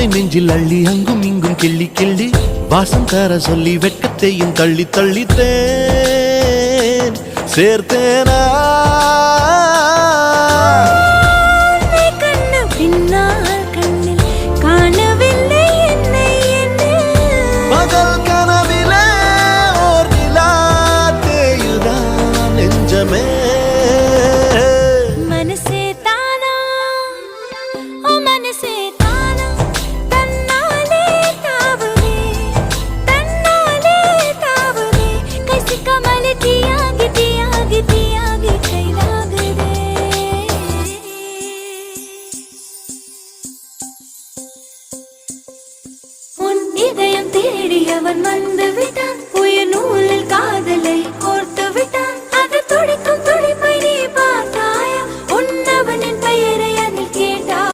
உன்னை நெஞ்சில் அள்ளி அங்கும் இங்கும் கிள்ளி கிள்ளி வாசம் தர சொல்லி வெட்கத்தையும் தள்ளி தள்ளித்தேன் சேர்த்தேனா பகல் கனவிலே ஓர் நிலா தேயுதான் நெஞ்சமே இதயம் தேடி அவன் வந்து விட்டான் உயிர் நூலில் காதலை